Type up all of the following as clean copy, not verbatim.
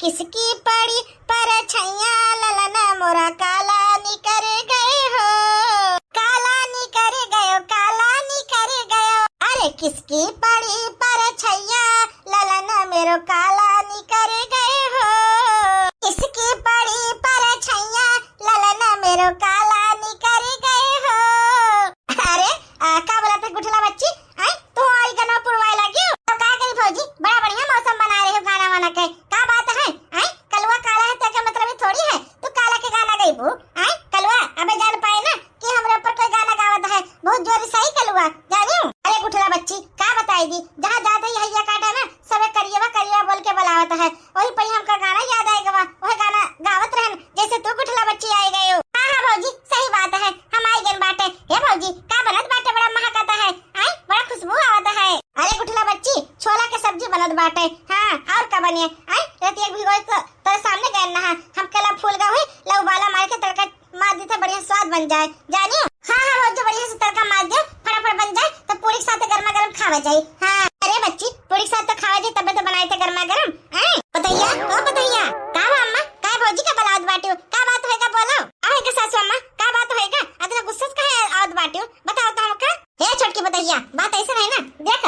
किसकी पड़ी पर छैया ललन मोरा काला निकर गए हो, काला निकर गयो, काला निकर गयो। अरे किसकी पड़ी पर छैया ललन मेरो काला निकर गए हो, किसकी पड़ी पर छैया ललन मेरो काला निकर गए हो। अरे का बोला था गुठला बच्ची, आई तू आई गाना पुरवाए लगी हो तो का करी भौजी, बड़ा बढ़िया मौसम बना रहे हो गाना वाना के, का बात है? आई कलवा काला है तो क्या मतलब थोड़ी है तू काला के गाना गईबू। आई कलवा अबे जान पाए ना कि हमरे ऊपर कोई गाना गावत है, बहुत जोर सही कलवा जानियो। अरे गुठला बच्ची का बताएगी, जहां जाते ही हैया काटा ना सबे करिएवा करिएवा बोल के बुलावत है, वही पई हमका गाना याद आएगा, वही गाना गावत रहन जैसे तू गुठला बच्ची आई गई हो। हां भौजी सही बात है, हम आई गन बाटे। हे भौजी का बनत बाटे, बड़ा महकता है, आई बड़ा खुशबू आवत है। अरे गुठला बच्ची छोला के सब्जी बनत बाटे। हां और का बनिए, आई रहती एक भिगोए तो तेरे सामने गए ना हम कला फूल का हुई ला उबाला मार के तड़का मार दी तो बढ़िया स्वाद बन जाए जानियो। हां हां भौजी बढ़िया से तड़का मार दे, फटाफट बन जाए तो पूरी के साथ गरमा गरम खावा जाए। हां अरे बच्ची पूरी के साथ तो खावा जाए तबे तो बनाए थे गरमा गरम। आई बताइया ओ बताइया का अम्मा का भौजी का बलावत बाटे, का बात होएगा बोलो। आहे का सासू अम्मा का बात होएगा, अतना गुस्सा का है आवत बाटे बताओ तो हमका। हे छोटकी बताइया बात ऐसा है ना, देख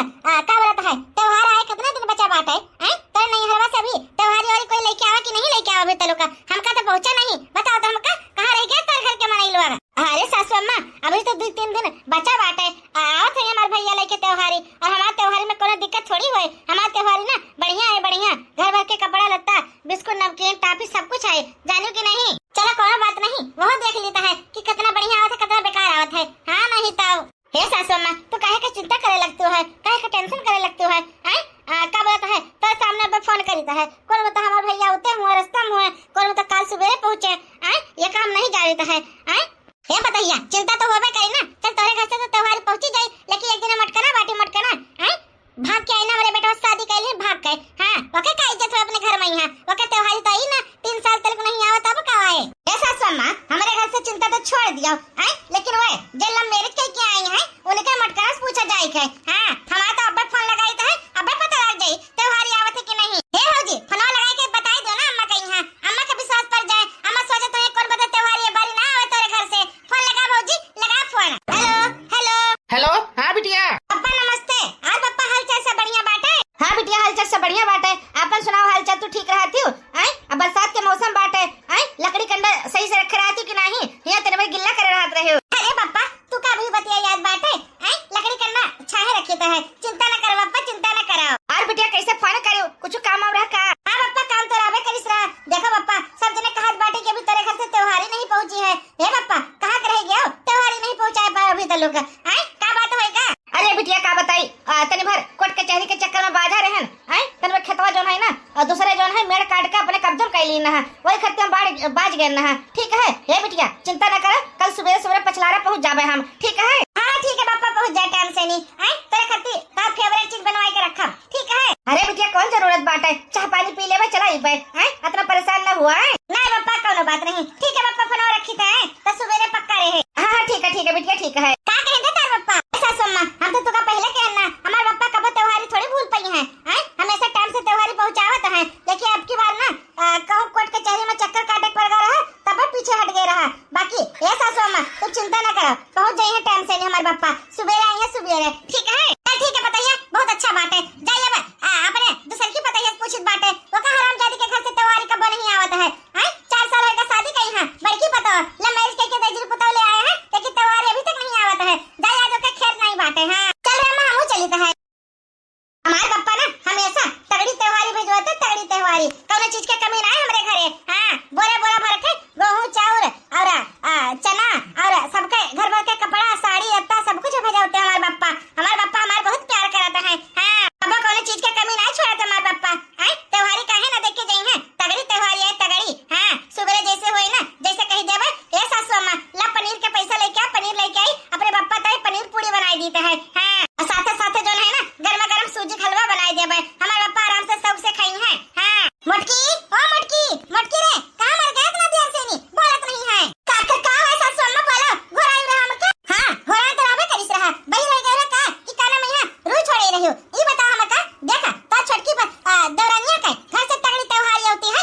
का बोलत है त्योहार आए कितना दिन बचा बाटे। आई तो नहीं हरवा सभी त्योहार और कोई लेके आवा कि नहीं लेके आवा अभी तलो का हमका तो पहुंचा नहीं, बताओ तो हमका कहां रह गया तर घर के मनैलवा। अरे सासू अम्मा अभी तो 2-3 दिन बचा बाटे, आवत है हमार भैया लेके त्योहारी, और हमार त्योहारी में कोनो दिक्कत थोड़ी होए, हमार त्योहारी ना बढ़िया है, बढ़िया घर भर के कपड़ा लत्ता बिस्कुट नमकीन टाफी सब कुछ है जानियो कि नहीं। चलो कोनो बात नहीं, वो देख लेता है कि कितना बढ़िया आवत है कितना बेकार आवत है। हां नहीं तो हे सासू अम्मा तू काहे का चिंता करे लगती है, काहे का टेंशन करे लगती है। आई का बोलता है तो सामने पे फोन करीता है, कौन बता हमार भैया उते हुए रास्ता में हुए, कौन बता काल सुबह पहुंचे। आई ये काम नहीं जानेता है। आई हे बताइया चिंता तो होबे करी ना, चल तोरे घर से तो त्योहार पहुंची जाई, लेकिन एक दिन मटकना बाटी मटकना। आई भाग के आई ना मेरे बेटा शादी कैले भाग के। हां ओके का इज्जत है अपने घर में, यहां ओके त्योहारी तो आई ना 3 साल तक नहीं आवत अब का आए। ए सासू अम्मा हमारे घर से चिंता तो छोड़ दियो। आई लेकिन ओए जल्लम मेरे के आई है उनका मटकना से पूछा जाए के। हां हमारा तो अब्बे फोन लगाई तो है, अब्बे पता लग जाई त्योहारी आवत है कि नहीं। हे भौजी फोन लगाए के बताई दो ना अम्मा के, यहां अम्मा का विश्वास पड़ जाए, अम्मा सोचे तो ये कौन बता त्योहारी ये बारी ना आवे तेरे घर से। फोन लगा भौजी लगा फोन। Hello hello hello. हाँ बिटिया पप्पा नमस्ते। आज पप्पा हालचाल सब बढ़िया बाटे। हाँ बिटिया हालचाल सब बढ़िया बाटे, आपन सुनाओ हालचाल तू ठीक रहती हो। आई अब बरसात के मौसम बाटे, आई लकड़ी कंडा सही से रख रहती कि नहीं, यहाँ तेरे में गिल्ला करे रहत रहे हो। अरे पापा तू का भी बतिया याद बाटे। आई लकड़ी कंडा छाहे रखी तो है, चिंता न करो पापा चिंता न करो। और बिटिया कैसे फोन करियो, कुछ काम आव रहा का? हां पापा काम तो रावे करिस रहा। देखो पापा सब जने कहत बाटे कि अभी तेरे घर से त्योहारी नहीं पहुंची है। हे पापा कहां के रह गए हो, त्योहारी नहीं पहुंचाए पाए अभी तक लोग। आई का बात होएगा? अरे बिटिया का बताई, तनी भर कोट कचहरी के चक्कर में बाजा रहन। आई तन में खेतवा जोन है ना और दूसरे जोन है मेड़ काट के अपने कब्जा कर ली ना, वही खत्ते में बाज गए ना। ठीक है हे बिटिया चिंता न कर, कल सुबह सुबह पछलारा पहुंच जाबे हम। ठीक है हां ठीक है पापा पहुंच जाए टाइम से नहीं। आई तेरे खातिर का फेवरेट चीज बनवाई के रखा। ठीक है अरे बिटिया कौन जरूरत बाटे, चाह पानी पी लेबे चला इबे। आई इतना परेशान न हुआ है। नहीं पापा कोनो बात नहीं। ठीक है पापा फोन रखी था तो सुबह पक्का रहे। हां ठीक है बिटिया ठीक है। का कहेंगे तार पापा सासू अम्मा हम तो तुका पहले कहना हमार पापा कब त्योहारी थोड़ी भूल पई है। आई हमेशा टाइम से त्योहारी पहुंचावत है, लेकिन अब की बार ना कहूं कोर्ट कचहरी में चक्कर काटे पड़ गया रहा तब पीछे हट गए रहा। बाकी ए सासू अम्मा तू चिंता न करो, पहुंच जाइए टाइम से नहीं हमारे पापा सुबह आएंगे सुबह। ठीक है ठीक है बताइए बहुत अच्छा बात है। जाइए अपने दूसर की बताइए पूछित बाटे वो का हरामजादी के घर से त्योहारी कब नहीं आवत है। आई 4 साल होएगा शादी कई है, बड़की पता लव मैरिज के दजरी पुतौ ले आए हैं, लेकिन त्योहारी अभी तक नहीं आवत है। जाइए आज के खैर नहीं बाटे। हां चल रे अम्मा हमहू चली तो है। हमारे पापा ना हमेशा तगड़ी त्योहारी भेजवाते, तगड़ी त्योहारी कोनो चीज के कमी ना है हमरे घरे। हां बोरा बोरा भर के गेहूं चाउर और चना और सबके घर भर के कपड़ा साड़ी लत्ता सब कुछ भेजवाते हमारे पापा। हमारे पापा हमारे बहुत प्यार करते हैं। हां पापा कोनो चीज के कमी नहीं छोड़ते हमारे पापा। आई त्योहारी काहे ना देख के जाई हैं, तगड़ी त्योहारी है तगड़ी। हां सुबह जैसे होई ना जैसे कही देबे ए सासू अम्मा ला पनीर के पैसा लेके आ, पनीर लेके आई अपने पापा तय पनीर पूरी बनाई देते हैं। हां साथे साथे जो है ना गरमा गरम सूजी का हलवा बनाई देबे, हमारे पापा आराम से सबसे खाई हैं। हां मटकी ओ मटकी मटकी रे कहां मर गया इतना देर से नहीं बोलत नहीं है। का है सासू अम्मा बोलो घोराई रहा हम के। हां घोरा तो रावे करिस रहा बही रह गया का कि काना में यहां रोज छोड़े रही हो। ई बता हम का देखा तो छोटकी दौरानिया का घर से तगड़ी त्योहारी होती है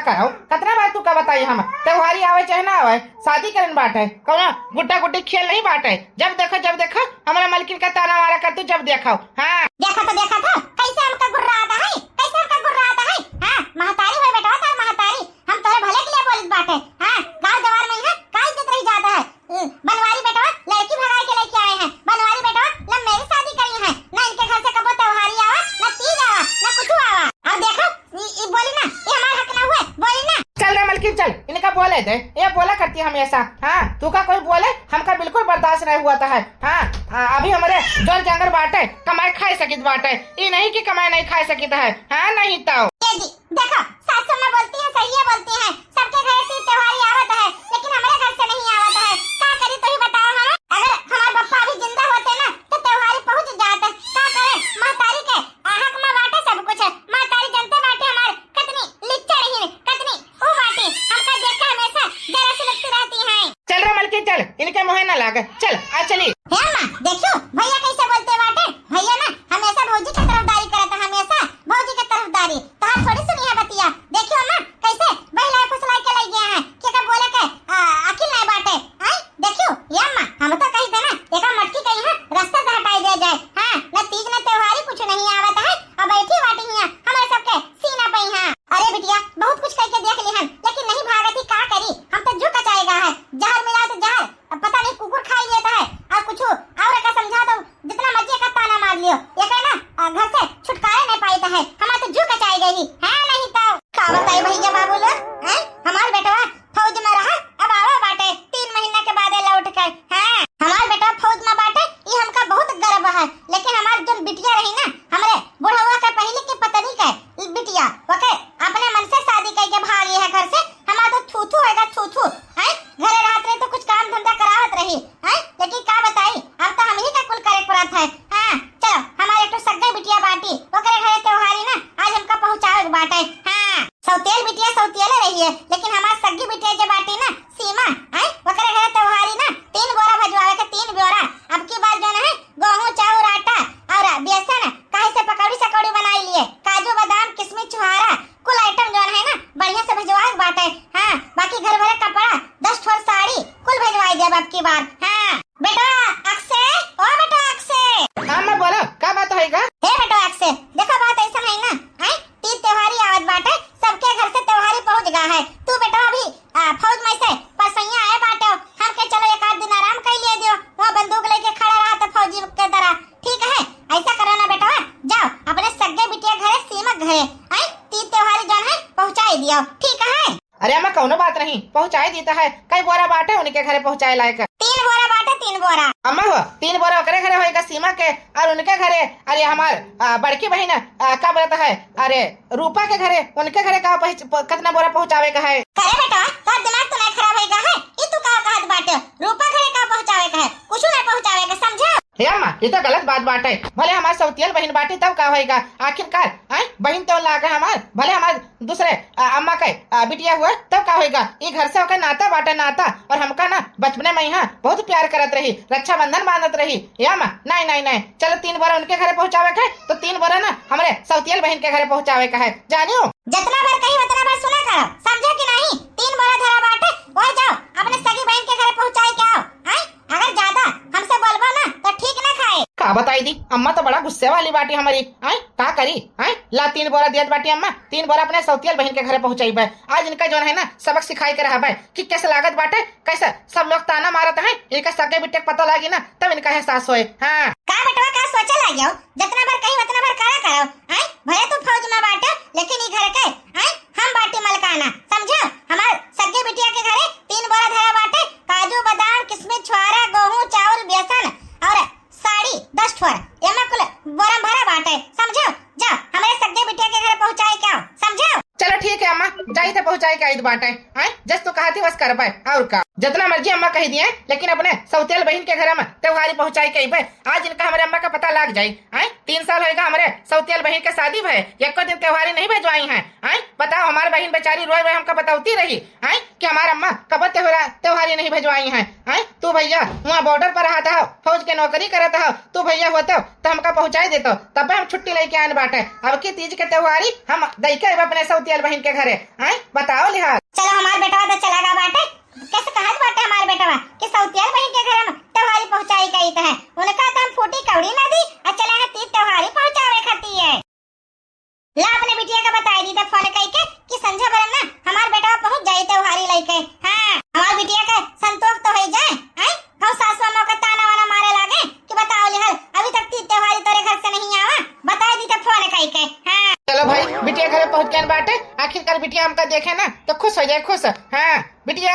कराओ, कितना बार तू का बताई हम त्योहारी आवे चाहे ना आवे, शादी करन बाटे कौन गुड्डा गुड्डी खेल नहीं बाटे। जब देखो हमारा मलकिन का ताना मारा कर तू जब देखो। हाँ देखा था कैसे हमका गुर्रा आता है, कैसे हमका गुर्रा आता है। हाँ महतारी होय बेटा, तार महतारी हम तोरे भले के लिए बोलित बाटे। हाँ गांव जवार में है का इज्जत रही जाता है। बनवारी बेटा लड़की भगाए के लेके आए हैं, बनवारी बेटा लव मेरी शादी करी है ना, इनके घर से कबो त्योहारी आवा ना तीज आवा ना कुछ आवा। अब देखो ये बोली ना, ये हमारा हक ना हुए, बोली ना। चल रे मलकिन चल, इनका बोले दे, ये बोला करती है हमेशा। हाँ तू का कोई बोले हमका बिल्कुल बर्दाश्त नहीं हुआ था है। हाँ अभी हमारे जोर जंगर बाटे कमाई खाई सकित बाटे, ये नहीं कि कमाई नहीं खाई सकित है। हाँ नहीं तो देखो सासू माँ बोलती है, सही बोलती है, सबके घर से त्योहारी आवत है लेकिन हमारे घर से नहीं आवत है। क्या करी तो ही बताओ। हम अगर हमारे पप्पा अभी जिंदा होते ना तो त्योहारी पहुंच जाते। क्या करे महतारी के हक में बाटे सब कुछ है। महतारी जनता बाटे हमारे कितनी लिच्चा रही, कितनी वो बाटे हमका देख के हमेशा जरा से लगती रहती है। चल रे मलकिन चल, इनके मुँह न लागे, चल आ चली। है माँ देखो भैया कैसे बोलते बाटे, भैया ना हमेशा भौजी की तरफदारी करता, हमेशा भौजी की तरफदारी। तो हम थोड़ी सुनी है बतिया, देखियो ना कैसे बहला फुसला के ले गया है कि का बोले के अकिल नहीं बाटे। आई देखियो ये माँ हम तो कही थे ना एका मटकी कही है रास्ता से हटाई दे जाए। हाँ न तीज न त्योहारी कुछ नहीं आवत है, अब बैठी बाटी है हमारे सबके सीना पे। हाँ अरे बिटिया बहुत कुछ कह के देख ली हम लेकिन नहीं भागती, का करी हम तो झुक जाएगा है। जहर मिला तो जहर पता नहीं कुकुर खाई लेता है और कुछ और का समझा दो जितना मर्जी का ताना मार लियो, ये कहना घर से छुटकारा नहीं पाता है। हमारे तो झुक जाए गई है नहीं तो का बताई भैया बाबू लोग। हमारे बेटवा फौज में रहा, अब आवा बाटे 3 महीने के बाद लौट कर। हाँ हमारे बेटा फौज में बाटे ये हमका बहुत गर्व है, लेकिन हमारी जो बिटिया रही ना हमारे बुढ़वा का पहले की पता नहीं का बिटिया वके अपने मन से शादी करके भागी है घर से। हमारा तो थू होएगा थू घरे रात में तो कुछ काम धंधा करावत रही है, लेकिन क्या बताई अब तो हम ही का कुल करे पड़त है। हाँ चलो हमारे एक सग्गे बिटिया बाटी ओकरे घरे त्योहारी ना आज हमका पहुंचावे बाटे। हाँ सौतेल बिटिया सौतेले रही है, लेकिन हमारी सग्गी बिटिया जो बाटी ना सीमा है ओकरे घरे त्योहारी ना 3 बोरा भजवावे के 3 बोरा। अब की बात जो है गेहूं चाउर आटा और बेसन काहे से पकौड़ी सकौड़ी बनाई लिए, काजू बादाम किशमिश छुहारा कुल आइटम जो है ना बढ़िया से भजवाए बाटे। हाँ बाकी घर भरे कपड़ा 10 ठोर साड़ी कुल भजवाई दे अब की बार। हाँ बेटा अक्षय ओ बेटा अक्षय। हाँ मैं बोला क्या बात होएगा। हे बेटा अक्षय देखो बात ऐसा है ना, तीज त्योहारी आवत बाटे सबके घर से त्योहारी पहुंच गया है। तू बेटा अभी फौज में से परसैया आए बाटे, हम के चलो एक आध दिन आराम कर लिए दियो, वो बंदूक लेके खड़ा रहा तो फौजी के तरह। ठीक है ऐसा करो ना बेटा, जाओ अपने सग्गे बिटिया घरे सीमक घरे तीज त्योहारी जो है पहुंचाई दियो। ठीक है अरे अम्मा कौनो बात नहीं, पहुँचाई देता है। कई बोरा बाटे उनके घरे पहुँचाए लायक 3 बोरा बाटे 3 बोरा। अम्मा हो 3 बोरा ओकरे घरे होएगा सीमा के, और उनके घरे अरे हमार बड़की बहन का बोलता है अरे रूपा के घरे, उनके घरे कितना बोरा पहुँचावे का है। करे बेटा तो दिमाग तो नहीं खराब होएगा है, ये तू का कहत बाटे रूपा घरे का पहुंचावे का है, कुछ नहीं पहुंचावे का समझो। हे अम्मा ये तो गलत बात बाटे, भले हमारे सौतियल बहन बाटे तब का होएगा, आखिरकार बहन तो लागे हमार, भले हमारे दूसरे अम्मा के बिटिया हुआ तब का होएगा। ये घर से होकर नाता बाटे नाता, और हमका ना बचपने में यहाँ बहुत प्यार करत रही, रक्षाबंधन बांधत रही। ये अम्मा नहीं चलो 3 बोरा उनके घरे पहुँचावे का है तो 3 बोरा ना हमारे सौतियल बहन के घरे पहुँचावे का है। जानियो जितना बार कही उतना बार सुना करो, समझो कि नहीं। 3 बोरा धरा बाटे वही जाओ अपने सगी बहन के घरे पहुंचाई के आओ। अगर ज्यादा हमसे बोलबो ना तो ठीक ना खाए। का बताई दी अम्मा तो बड़ा गुस्से वाली बाटी हमारी। का करी ला 3 बोरा दियत बाटी अम्मा, 3 बोरा अपने सौतियल बहन के घरे पहुंचाई बे। आज इनका जो है ना सबक सिखाई के रहा कि कैसे लागत बाटे, कैसे सब लोग ताना मारत है, इनका सगे बिट्टे पता लगी ना तब इनका एहसास होए। हाँ का बेटवा का सोचे लागियो, जितना बार कही उतना बार करा करो। भले तू फौज में बाटे लेकिन ई घर के हम बाटी मलकाना समझो। हमारे सगे बिटिया के घरे 3 बोरा धरा बाटे, काजू बादाम किशमिश छुहारा गेहूं चाउर बेसन और साड़ी 10 ठोर एमा कुल बोरा भरा बाटे समझो। जाओ हमारे सगे बिटिया के घरे पहुंचाई के आओ समझो। चलो ठीक है अम्मा, जाई तो पहुँचाई के आई बाटे। जस तो कहा थी बस कर पाए और का जितना मर्जी अम्मा कह दिए, लेकिन अपने सौतेल बहन के घर में त्योहारी पहुँचाई के आई। आज इनका हमारे अम्मा का पता लग जाये। 3 साल होगा हमारे सौतेल बहन के शादी भय, एक दिन त्योहारी नहीं भेजवाई है। बताओ हमारी बहन बेचारी रोए रोए हमका बताती रही कि हमारा अम्मा कब त्योहारी नहीं भेजवाई है। तू भैया वहाँ बॉर्डर पर रहा था, फौज के नौकरी करता हो, तू भैया होता तो हमका पहुँचाई देता, तब हम छुट्टी लेके आने बाटे। अब की तीज के त्योहारी हम दई के अपने सौतियल बहन के घरे बताओ लिहाज। चलो हमार बेटवा तो चला गा बाटे, कैसे कहत बाटे हमार बेटवा कि सौतियल बहन के घर में त्योहारी पहुंचाई गई है, उनका तो हम फूटी कौड़ी ना दी और चला है तीज त्योहारी पहुंचावे खाती है। ला अपने बिटिया का बताई दी तो फोन करके कि संझा बरन ना हमार बेटवा पहुंच जाई त्योहारी लेके। हां हमार बिटिया का संतोष तो हो जाए, हैं हम सासू मां का ताना वाना मारे लागे कि बताओ लिहल अभी तक तीज त्योहारी तेरे घर से नहीं आवा, बताई दी तो फोन करके। हां चलो भाई बिटिया घरे पहुंच गए बाटे, आखिरकार बिटिया हमका देखे ना तो खुश हो जाए, खुश। हाँ बिटिया,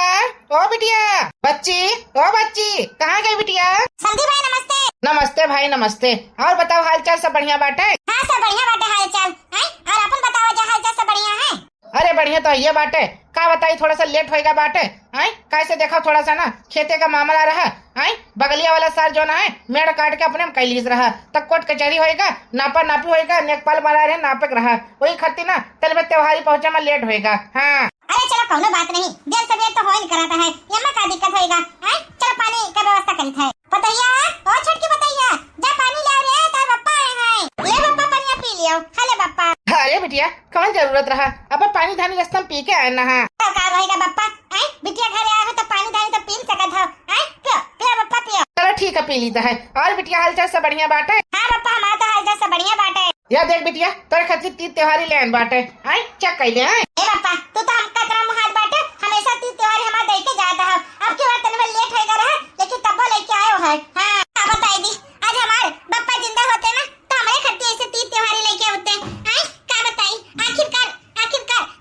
ओ बिटिया, बच्ची, ओ बच्ची, कहाँ गई बिटिया? संधी भाई नमस्ते। नमस्ते भाई नमस्ते। और बताओ हाल चाल सब बढ़िया बाटे? हाँ सब बढ़िया बाटे हाल चाल, हैं और अपन बताओ जा हाल चाल सब बढ़िया है? अरे बढ़िया तो ये बाटे, का बताई थोड़ा सा लेट होएगा बाटे। आई कैसे देखा थोड़ा सा ना खेते का मामला रहा, आई बगलिया वाला सार जो ना है मेड़ काट के अपने कैलीस रहा, तब कोर्ट कचहरी होएगा, नापा नापी होएगा, नेकपाल बना रहे नापक रहा, वही खत्ती ना तल में त्योहारी पहुंचे में लेट होएगा। हाँ अरे चलो कोनो बात नहीं, देर सवेर तो हो ही कराता है, यम्मा का दिक्कत होएगा। हैं चलो पानी का व्यवस्था करी है। बताइया ओ छोटकी बताइया, जा पानी ले रे तार पप्पा आए हैं, ले पप्पा पानी पी लियो, खा ले पप्पा। अरे बिटिया कौन जरूरत रहा, अब पानी धानी रास्ता में पी के आए ना। तो का रहेगा पप्पा, हैं बिटिया घरे आए हो तो पानी धानी तो पी सकत हो, हैं पियो पियो पप्पा पियो। चलो ठीक है पी लीता है। और बिटिया हाल चाल सब बढ़िया बाटे? हां पप्पा हमारा तो हाल चाल सब बढ़िया बाटे। या देख बिटिया तोरे खातिर तीज त्योहारी ले आन बाटे, आई चेक कर ले। आई ए पप्पा तू तो हमका तरह मुहात बाटे, हमेशा तीज त्योहारी हमार दे के जाता है, अब की बार तने लेट होएगा रहा लेकिन तब लेके आयो है। हां का बताई दी आज हमार पप्पा जिंदा होते ना तो हमारे खत्ती ऐसे तीज त्योहारी लेके होते। हैं का बताई आखिरकार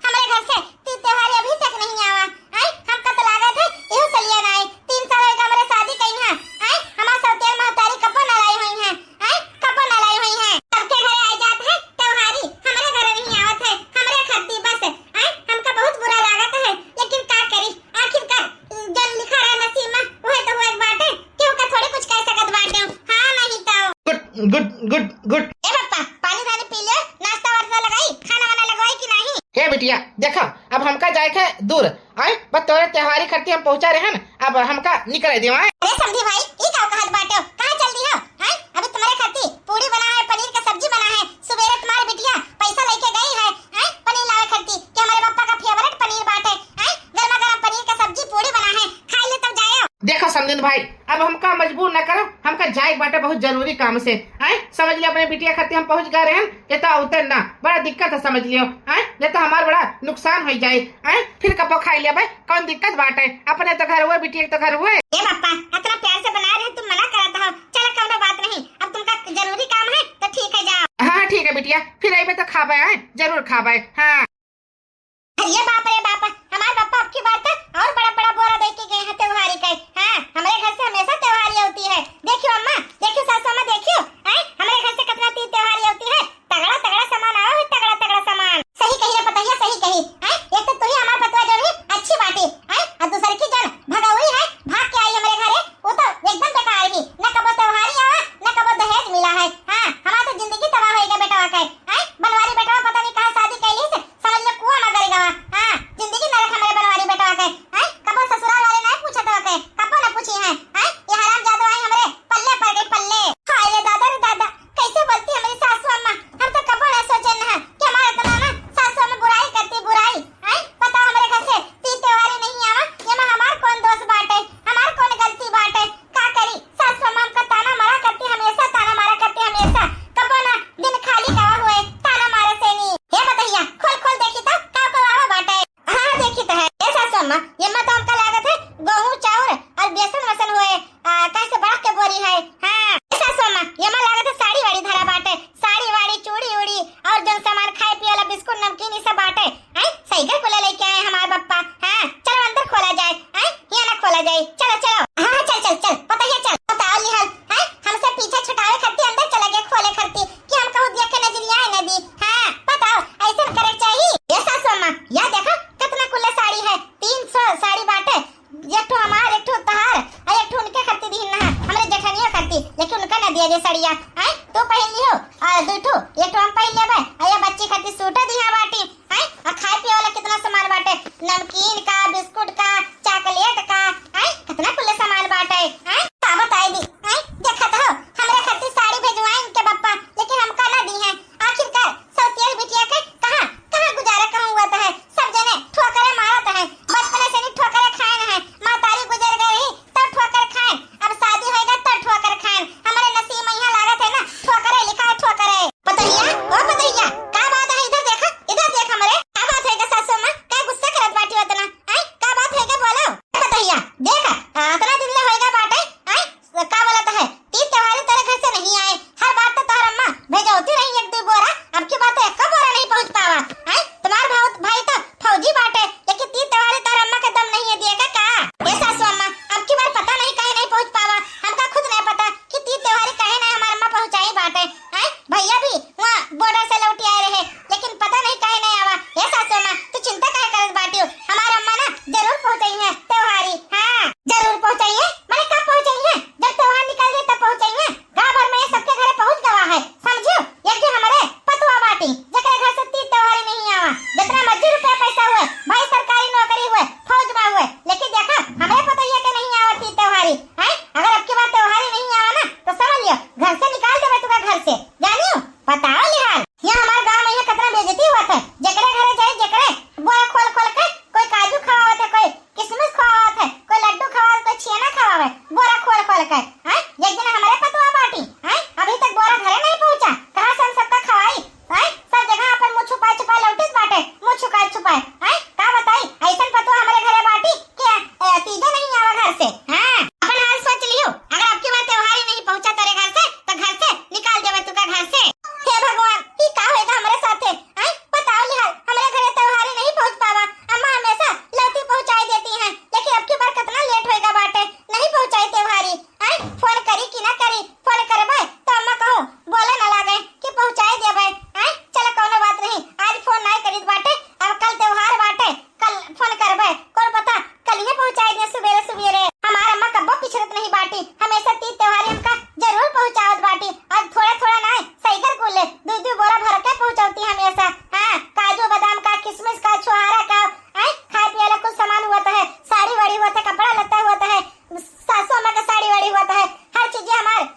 हमारे घर से तीज त्योहारी अभी तक नहीं आवा। हैं हमका तो लागत है एहू सलिया ना आई, 3 साल होएगा हमारे शादी कई है। हैं हमार सौतेल महतारी कपो ना लाई हुई है, हैं कपो ना लाई हुई है, सबके घरे आ जात है त्योहारी, हमारे घर नहीं आवत है, हमारे खत्ती बस। हैं हमका बहुत बुरा लागत है लेकिन का करी, आखिरकार जन लिखा रहा नसीब में वही तो हुए बाटे, क्यों का थोड़ी कुछ कह सकत बाटे। हां नहीं तो गुड गुड गुड गुड। ए पप्पा पानी धानी पी ले, नाश्ता वास्ता लगाई, खाना वाना लगवाई कि नहीं? हे बिटिया देखो अब हमका जाए के दूर, आई बस तोरे त्योहारी खत्ती हम पहुंचा रहे हैं, अब हमका निकल दे। अरे समझी भाई ई का कहत बाटे हो, कहां चल दी हो? हैं अभी तुम्हारे खाती पूरी बना है, पनीर का सब्जी बना है, सुबेरे तुम्हारी बिटिया पैसा लेके गई है, हैं पनीर लावे खाती कि हमारे पापा का फेवरेट पनीर बाटे। हैं गरमा गरम पनीर का सब्जी पूरी बना है, खा ले तब जाए। देखो समझिन भाई अब हमका मजबूर न करो, हमका जाए बाटे बहुत जरूरी काम से। आई समझ लियो अपने बिटिया खाती हम पहुंच गए हैं, ये तो उतर ना बड़ा दिक्कत है समझ लियो। आई ये तो हमारा बड़ा नुकसान हो जाए, आई फिर कपो खाई लिया भाई कौन दिक्कत बाटे, अपने तो घर हुए बिटिया तो घर हुए। ए पप्पा इतना प्यार से बना रहे तुम मना करता हो, चलो कोनो बात नहीं, अब तुमका जरूरी काम है तो ठीक है जाओ। हाँ ठीक है बिटिया फिर आई तो खाबे, आए जरूर खाबे। हाँ अरे बाप रे बाप, हमारे पापा आपकी बात और बड़ा बड़ा बोरा दे के गए हैं त्योहारी का। हाँ हमारे घर से हमेशा त्योहारी होती है, देखियो अम्मा देखियो सासू अम्मा देखियो, हैं हमारे घर से कितना तीज त्योहारी होती है, तगड़ा तगड़ा सामान आओ, तगड़ा तगड़ा सामान। सही कही रे पतैया सही कही। हैं एक तो तू ही हमारा पतवा जो है अच्छी बाटी, हैं और दूसरी की जन भगा हुई है भाग के आई हमारे घरे, वो तो एकदम बेकार है, न कबो त्योहारी आवा न कबो दहेज मिला है। हां हमारा तो जिंदगी तबाह होएगा बेटवा का। हैं बनवारी बेटवा पता नहीं कहां शादी कैली से समझ ले कुआं में करेगा। हां जिंदगी नरक हमारे बनवारी बेटवा के। हैं कबो ससुराल वाले नहीं पूछत हो के, कबो न पूछी है। हैं ये हराम जादू आई हमारे पल्ले पड़ गई पल्ले। हाय रे दादा भेजौती रही एक दो बोरा, अब की बात एक बोरा नहीं पहुंच पावा हैं। तुम्हारा भाई तो फौजी बाटे, लेकिन तीन त्योहारी तार अम्मा का दम नहीं है दिएगा का। ये सासू अम्मा अब की बार पता नहीं कहे नहीं पहुंच पावा, हमका खुद नहीं पता कि तीन त्योहारी कहे नहीं हमारा अम्मा पहुंचाई बाटे हैं। भैया भी वहाँ बॉर्डर से लौट आए रहे, लेकिन पता नहीं कहे नहीं आवा। ये सासू अम्मा तू चिंता काहे करत बाटी हो, हमारा अम्मा ना जरूर पहुंचाई है त्योहारी। हाँ जरूर पहुंचाई है, मैंने कब पहुंचाई है, जब त्योहार निकल गए तब पहुंचाई है। गाँव भर में ये सबके घर पहुंच गवा है, समझो। एक दिन हमारे पतुआ बाटी जकरे घर से तीन त्योहारी नहीं आवा, जितना मर्जी रुपया पैसा हुए, भाई सरकारी नौकरी हुए, फौज में हुए, लेकिन देखा हमें पता ही है कि नहीं आवा तीन त्योहारी है। अगर अब की बार त्योहारी नहीं आवा ना तो समझ लियो घर से निकाल देवे तुका घर से, जानियो बताओ लिहाल। यहाँ हमारे गाँव में यहाँ कितना बेइज्जती हुआ था, जकरे घरे जाए जकरे बोरा खोल खोल के कोई काजू खवावत है, कोई किशमिश खवावत है, कोई लड्डू खवावत, कोई छेना खवावे बोरा खोल खोल के हैं। एक दिन हमारे पतुआ बाटी हैं, अभी तक बोरा घरे नहीं पहुंचा, कहाँ से हम सबका खवाई हैं। सब जगह अपन मुँह छुपा छुपा लौटित बाटे, मुँह छुपा छुपाए हैं। का बताई ऐसा पतुआ हमारे घरे बाटी क्या तीजा नहीं आवा घर से। हाँ अपन हाल सोच लियो, अगर आपकी बात त्योहारी नहीं पहुंचा तेरे घर से तो घर से निकाल देवे तुका घर से। हे भगवान ये का होएगा हमारे साथे हैं, बताओ लिहाल हमारे घरे त्योहारी नहीं पहुंच पावा। अम्मा हमेशा लौटी पहुंचाई देती हैं, लेकिन अब की बार कितना लेट होएगा बाटे, नहीं पहुंचाई त्योहारी हैं। फोन करी कि ना करी, फोन करबे तो अम्मा कहूं बोले ना लागे कि पहुंचाई देबे हैं। चलो कोनो बात नहीं, आज फोन नहीं करी बाटे, अब कल त्योहार बाटे कल फोन करबे, कौन पता कल ही पहुंचाई दे सवेरे सवेरे। हमारा अम्मा कब्बो पिछड़त नहीं बाटी, हमेशा तीन त्योहारी हमका जरूर पहुंचावत बाटी। आज थोड़ा थोड़ा ना साइकिल को ले दो बोरा भर के पहुंचाती हमेशा। हाँ काजू बादाम का, किशमिश का, छुहारा का खाए पिए वाला कुछ सामान हुआ है, साड़ी वाड़ी हुआ है, कपड़ा लत्ता हुआ है, सासू अम्मा का साड़ी वाड़ी हुआ है, हर चीजें हमारे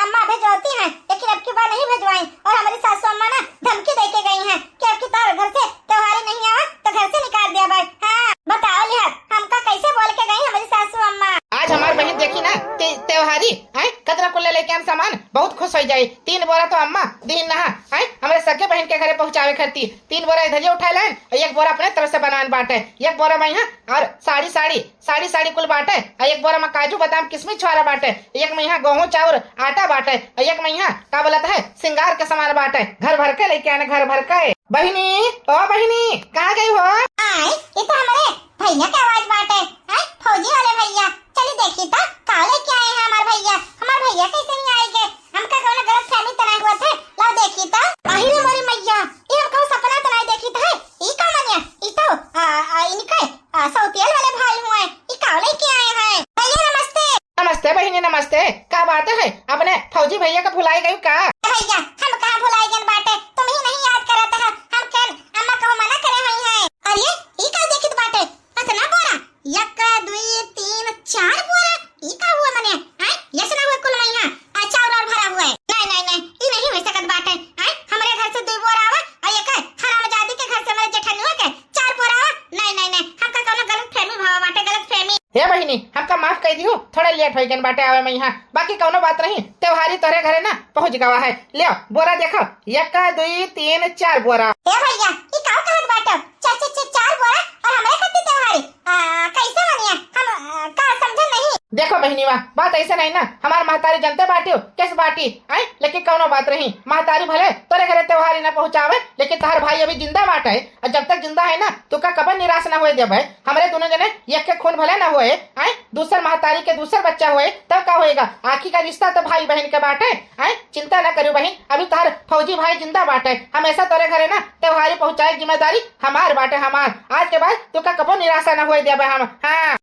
अम्मा भेजवाती हैं, लेकिन अब की बार नहीं भेजवाई। और हमारी सासू अम्मा ना धमकी दे के गई हैं कि अब की तार घर से त्योहारी नहीं आवा तो घर से निकाल दिया भाई। हाँ बताओ लिहाल हमका कैसे बोल के गई हमारी सासू अम्मा। आज हमारी बहन देखी ना त्योहारी है, कतरा को लेके हम सामान बहुत खुश हो जाये। 3 बोरा तो अम्मा दिन नहा है हमारे सगे बहन के घरे पहुंचावे करती, 3 बोरा इधर उठा लाए और 1 बोरा अपने तरफ से बनान बांटे, 1 बोरा में यहाँ और साड़ी कुल बांटे, और 1 बोरा में काजू बादाम किशमिश छुआरा बांटे, 1 में यहाँ गेहूं चावल आटा बांटे, और 1 में यहाँ का बोलता है सिंगार के सामान बांटे। घर भर के लेके आने, घर भर के। बहिनी ओ बहिनी कहाँ गई हो? आए ये तो हमारे भैया की आवाज बाटे हैं, फौजी वाले भैया। चलिए देखिए तो काले क्या आए हैं हमारे भैया। हमारे भैया कैसे नहीं आएंगे, हमका कौन गलत फहमी तनाई हुआ थे। लो देखिए तो अहिरे मोरी मैया, ये हमका सपना तनाई देखी था। ई का मानिया ई तो इनके सौतियल वाले भाई हुए, ई काले क्या आए हैं। भैया नमस्ते। नमस्ते बहिनी नमस्ते, क्या बात है अपने फौजी भैया का भुलाई गई का? भैया हम कहाँ भुलाई गए बाटे, तुम ही नहीं याद करत है, हम कल अम्मा को मना करे हुई है। अरे ई का देखित बाटे इतना बोरा, 1 2 3 4 बोरा, ई का हुआ मने हैं। ये सुना हुआ कुल महीना चावल और भरा हुआ है। नहीं ई नहीं हो सकत बाटे हैं, हमारे घर से 2 बोरा आवा और एक हरामजादी के घर से मेरे जेठानियों के 4 बोरा आवा। नहीं हमका कोनो गलत फहमी भावा बाटे, गलत फहमी। हे बहिनी हमका माफ कर दियो, थोड़ा लेट हो गए बाटे आवे में यहाँ, बाकी कोनो बात नहीं, त्योहारी तोहरे घरे ना पहुंच गवा है। ले बोरा देखो 1 2 3 4 बोरा। हे भैया ई का कहत बाटे 4 बोरा और हमारे खातिर त्योहारी कैसे बनिया, हम का समझ नहीं। देखो बहनी वाह बात ऐसा नहीं ना, हमारे महतारी जनते बाटी हो किस बाटी है, लेकिन कौनो बात नहीं, महतारी भले तोरे घरे त्योहारी ना पहुंचावे, लेकिन तार भाई अभी जिंदा बाटे है, और जब तक जिंदा है ना तो का कबर निराश ना हुए जब है हमारे दोनों जने एक के खून भले ना हुए है, दूसर महतारी के दूसर बच्चा हुए तब का होएगा। आखिर का रिश्ता तो भाई बहन के बाटे है, चिंता ना करो बहन, अभी तार फौजी भाई जिंदा बाटे, हमेशा तोरे घरे ना त्योहारी पहुंचाए जिम्मेदारी हमार बाटे, हमार। आज के बाद तो का कबर निराशा ना हुए देबे हम। हाँ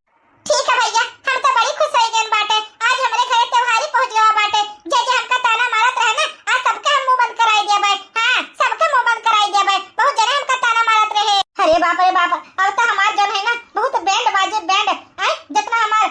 ठीक है भैया, हम तो बड़ी खुश हो गए बाटे, आज हमारे घरे त्योहारी पहुंच गया बाटे। जे हमका ताना मारत रहे ना आज सबके हम मुंह बंद कराई देबे। हां सबके मुंह बंद कराई देबे, बहुत जने हमका ताना मारत रहे। अरे बाप अब तो हमार जन है ना बहुत बैंड बाजे बैंड है, जितना हमार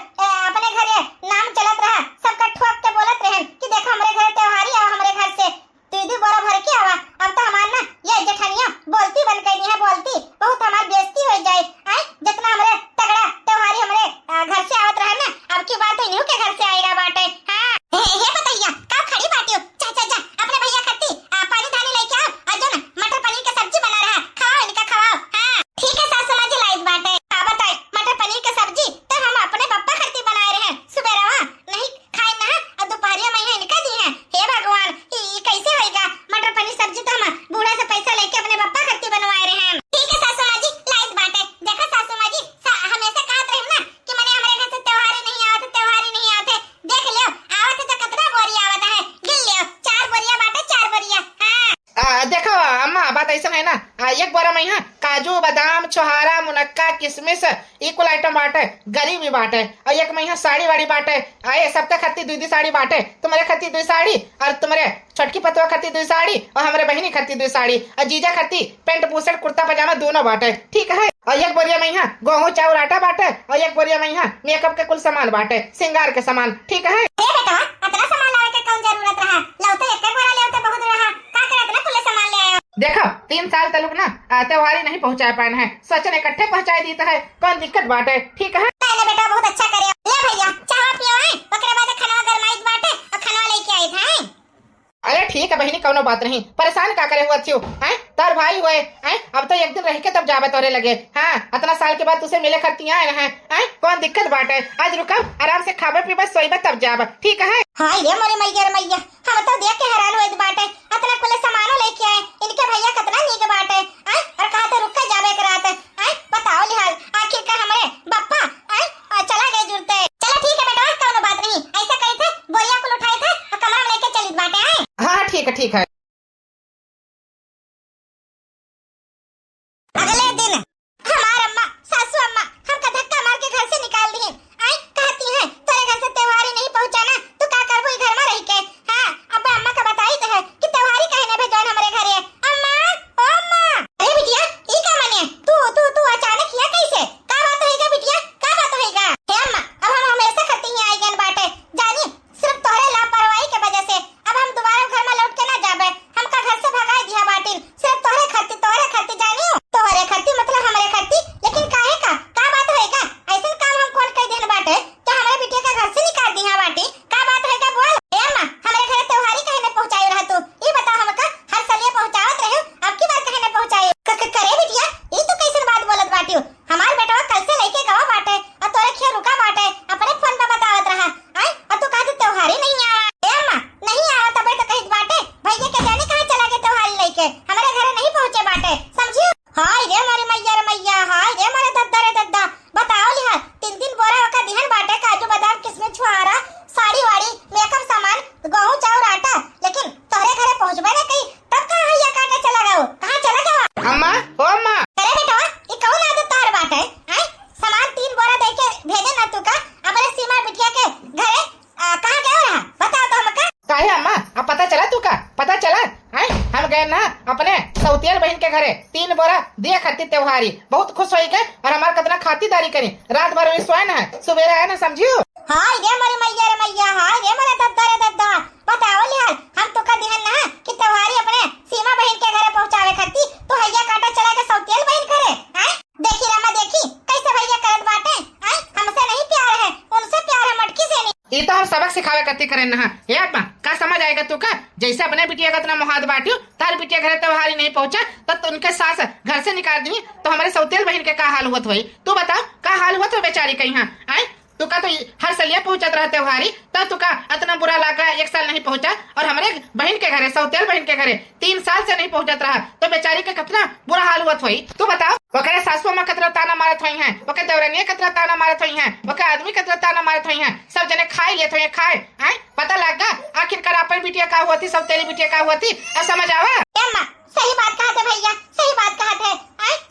अपने घरे नाम चलत रहा सबका ठोक के बोलत रहे कि देखो हमारे घरे त्योहारी आवा, हमारे घर से दीदी बोरा भर के आवा। अब तो हमार ना ये जेठानिया बोलती बन गई है, बोलती बहुत हमार बेइज्जती हो जाए है, जितना हमारे तगड़ा त्योहारी हमारे घर से आवत रहा ना अब की बात इन्हीं के घर से आएगा बाटे। हाँ हे बताइया कब खड़ी बाटी हो, देखो अम्मा बात ऐसा है ना, एक बोरा में यहाँ काजू बादाम छोहारा मुनक्का किशमिश इक्वल आइटम बांटे, गरीब भी बांटे, और एक में यहाँ साड़ी वाड़ी बांटे, आए सब तक खत्ती दुई साड़ी बांटे, तुम्हारे खत्ती दुई साड़ी और तुम्हारे छोटकी पतवा खत्ती दुई साड़ी और हमारे बहनी खत्ती दुई साड़ी और जीजा खत्ती पेंट बुशर्ट कुर्ता पजामा दोनों बांटे, ठीक है। और एक बोरिया में यहाँ गेहूं चावल आटा बांटे और एक बोरिया में यहाँ मेकअप के कुल सामान बांटे, श्रृंगार के सामान, ठीक है। बेटा इतना सामान लावे के कौन जरूरत रहा, लौटे एक बोरा ले बहुत रहा, का करे इतना कुल सामान ले आयो। देखो 3 साल तक ना त्योहारी नहीं पहुंचा पाए हैं, सोचने इकट्ठे पहुंचा देता है, कौन दिक्कत बाटे, ठीक है। पहले बेटा बहुत अच्छा करे, ले भैया चाय पियो है, ओकरे बाद खाना गरमाई बाटे और खाना लेके आई था। अरे ठीक है बहनी, कौनो बात नहीं, परेशान का करे हुआ थियो हैं, तार भाई हुए हैं, अब तो एक दिन रह के तब जावे तोरे लगे, हाँ इतना साल के बाद तुझे मिले खतियां आए हैं, कौन दिक्कत बाटे, आज रुका आराम से खावे पीबे सोईबे तब जावे, ठीक है। हां ये मोरे मैया हम तो देख के हैरान हुए बाटे, इतना कुल सामानो लेके आए, इनके भैया कितना नीक बाटे, और कहा तो रुक के जावे कराते, बताओ लिहाल आखिर का हमारे बप्पा चला गए जुड़ते। चलो ठीक है बेटा कौनो बात नहीं, ऐसा कही थे बोरिया को उठाए थे और कमरा में लेके चली बाटे। हाँ ठीक है ठीक है। अगले दिन हमार अम्मा सासू अम्मा हमका धक्का मार के घर से निकाल दी, कहती हैं तेरे घर से त्योहारी नहीं पहुंचाना तू का करबो घर में रह के। हां अब्बा अम्मा का बताई तो है कि त्योहारी कहने भेजो हमारे घरे। अम्मा ओ अम्मा, अरे बिटिया ई का माने तू अचानक किया कैसे, का बात होएगा बिटिया, का बात होएगा। हे अम्मा अब हम हमेशा खती ही आई गन बाटे, जानी सिर्फ तोहरे लापरवाही के वजह से अब हम दोबारा घर में लौट के ना जाबे, हमका घर से भगा दिया बाटिन, सिर्फ तोहरे खती जानी हो, तोहरे खती मतलब हमारे खती, लेकिन काहे का बात होएगा, ऐसा काम हम कौन कह देन बाटे तो हमारे बिटिया का घर से निकाल दिया बाटी, का बात होएगा बोल। ए अम्मा हमारे घर त्योहारी कहे न पहुंचाई रहा तू, ई बता हमका हर साल ये पहुंचावत रहे, अब की बात कहे न पहुंचाई करे बिटिया, ई तू कैसन बात बोलत बाटी हो, हमार बेटा कल से लेके गवा बाटे और तोरे खिया रुका बाटे, अपने फोन पे बतावत रहा, और तू कहत त्योहारी नहीं आवा। ए अम्मा नहीं आवा तबे तो कहित बाटे भैया के जाने कहां चला गए त्योहारी लेके, हमारे घर नहीं पहुंचे बाटे, समझियो। हाय रे मारी मैया हाय रे मारे दद्दा बताओ लिहा 3 बोरा का दिहन बाटे, काजू बादाम किशमिश छुहारा साड़ी वाड़ी मेकअप सामान गेहूं चावल आटा, लेकिन तोरे घरे पहुंचबे ना कहीं तब कहां हैया काटे चला गयो, कहां चला गया। अम्मा ओ अम्मा, अरे बेटा ये कौन आदत तार बाटे, सामान 3 बोरा दे के भेजे ना तू का अपने सीमा बिटिया के घरे कहां गयो रहा, बता तो हमका। काहे अम्मा अब पता चला तू का, पता चला हैं, हम गए ना अपने सौतेल बहन के घरे 3 बोरा दिया खत्ती त्योहारी, बहुत खुश होई के और हमार कितना खातिरदारी करी, रात भर में सोए ना है सवेरे आए ना, समझियो। हाय रे मारी मैया हाय रे मारे दद्दा बताओ लिहाल हम तो का दिहन ना कि त्योहारी अपने सीमा बहन के घरे पहुंचावे खत्ती तो हैया काटा चला के सौतेल बहन घरे, देखी रमा देखी कैसे भैया करत बाटे, हमसे नहीं प्यार है उनसे प्यार है मटकी से नहीं। ये तो हम सबक सिखावे करती करें ना, हे अम्मा का समझ आएगा तू का, जैसे अपने बिटिया का इतना मुहाद बांटियो तार बिटिया घरे त्योहारी नहीं पहुंचा तो उनके सास घर से निकाल दी तो हमारे सौतेल बहन के का हाल हुआ हुई, तू बता का हाल हुआ तो बेचारी कहीं यहाँ तू का तो हर साल पहुंचत रहा त्योहारी, तब तू का इतना बुरा लगा 1 साल नहीं पहुंचा और हमारे बहन के घरे सौतेल बहन के घरे 3 साल से नहीं पहुंचत रहा तो बेचारी का कितना बुरा हाल हुआ हुई, तू बताओ। वकरे सासुआ में कतरा ताना मारत हुई हैं, वकरे देवरनिया कतरा ताना मारत हुई हैं, वकरे आदमी कतरा ताना मारत हुई हैं, सब जने खाई लेते हुए खाए, पता लगा आखिरकार अपन बिटिया का हुआ थी सौतेली बिटिया का हुआ थी, अब समझ आवा। अम्मा सही बात कहा थे भैया, सही बात कहा थे,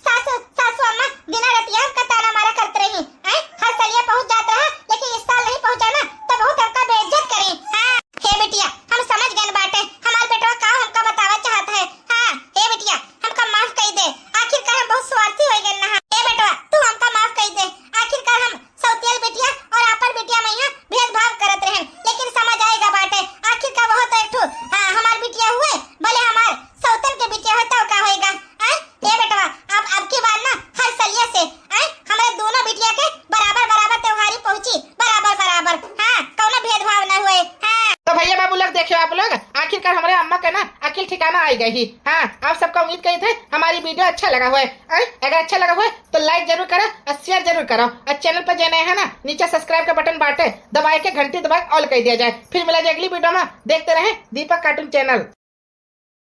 सासू अम्मा बिना रतिया का ताना मारा करते रही, हर साल ये पहुंच जाता है लेकिन इस साल नहीं पहुंचा ना तो बहुत हमका बेइज्जत करी। हे बिटिया हम समझ गए बाटे, हमार बेटवा का हमका बतावा चाहत है, हे बिटिया हमका माफ कर दे, आखिरकार हम बहुत स्वार्थी हो गए ना, हे बेटवा तू हमका माफ कर दे, आखिरकार हम सौतेल बिटिया और आपन बिटिया में यहाँ भेदभाव करत रहे, लेकिन समझ आएगा बाटे आखिरकार वो तो एक ठो हमार बिटिया हुए भले हमार सौतेल के बिटिया होता का होएगा, हे बेटवा अब की बार ना हर सलिया से हमारे दोनों बिटिया के बराबर त्योहारी पहुंची, बराबर कौनो भेदभाव ना हुए। तो भैया बाबू लोग देखियो आप लोग, आखिरकार हमारे अम्मा का ना अकिल ठिकाना आई गई। आप सबका उम्मीद कही थे हमारी वीडियो अच्छा लगा हुआ है, अगर अच्छा लगा हुआ है तो लाइक जरूर करो और शेयर जरूर करो, और चैनल पर जो नए है ना नीचे सब्सक्राइब का बटन बांटे दबाए के घंटी दबाए ऑल कर दिया जाए। फिर मिला जाए अगली वीडियो में, देखते रहे दीपक कार्टून चैनल।